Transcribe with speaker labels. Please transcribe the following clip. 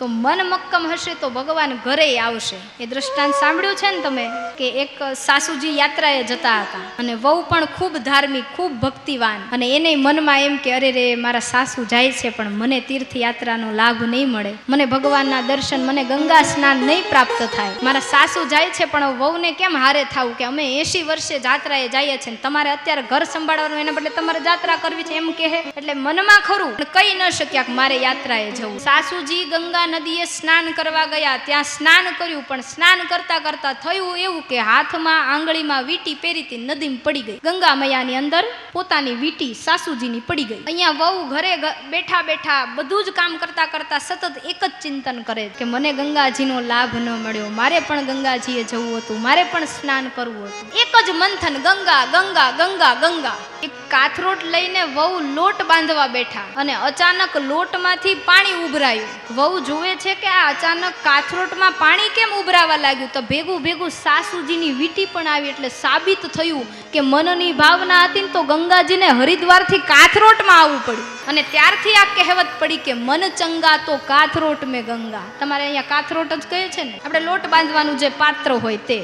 Speaker 1: તો મન મક્કમ હશે તો ભગવાન ઘરે આવશે. એ દ્રષ્ટાંત સાંભળ્યું છે ને તમે, કે એક સાસુજી યાત્રાએ જતા હતા અને વહુ પણ ખૂબ ધાર્મિક, ખૂબ ભક્તિવાન, અને એને મનમાં એમ કે અરે રે મારા સાસુ જાય છે પણ મને તીર્થયાત્રાનો લાભ નહીં મળે, મને ભગવાનના દર્શન, મને ગંગા સ્નાન નહીં પ્રાપ્ત થાય. મારા સાસુ જાય છે પણ વહુને કેમ હારે થાવું, કે અમે 80 વર્ષે જાત્રાએ જઈએ છીએ, તમારે અત્યારે ઘર સંભાળવાનું, એના બદલે તમારે જાત્રા કરવી છે એમ કહે. એટલે મનમાં ખરું પણ કહી ન શક્યા કે મારે યાત્રાએ જવું. સાસુજી ગંગા નદીએ સ્નાન કરવા ગયા, ત્યાં સ્નાન કર્યું, પણ સ્નાન કરતા કરતા થયું એવું કે હાથમાં આંગળીમાં વીંટી પહેરીતી નદીમાં પડી ગઈ. ગંગા મૈયાની અંદર પોતાની વીંટી સાસુજીની પડી ગઈ. અહીંયા વહુ ઘરે બેઠા બેઠા બધું જ કામ કરતા કરતા સતત એક જ ચિંતન કરે કે મને ગંગાજીનો લાભ ન મળ્યો, મારે પણ ગંગાજીએ જવું હતું, મારે પણ સ્નાન કરવું હતું. એક જ મંથન, ગંગા ગંગા ગંગા ગંગા. એક કાથરોટ લઈને વહુ લોટ બાંધવા બેઠા અને અચાનક લોટમાંથી પાણી ઉભરાયું. વહુ જુએ છે કે આ અચાનક કાથરોટમાં પાણી કેમ ઉભરાવા લાગ્યું, તો ભેગું ભેગું સાસુજીની વીંટી પણ આવી. એટલે સાબિત થયું કે મનની ભાવના હતી ને તો ગંગાજીને હરિદ્વારથી કાથરોટમાં આવવું પડ્યું. અને ત્યારથી આ કહેવત પડી કે મન ચંગા તો કાથરોટ મેં ગંગા. તમારે અહીંયા કાથરોટ જ કહે છે ને, આપણે લોટ બાંધવાનું જે પાત્ર હોય તે.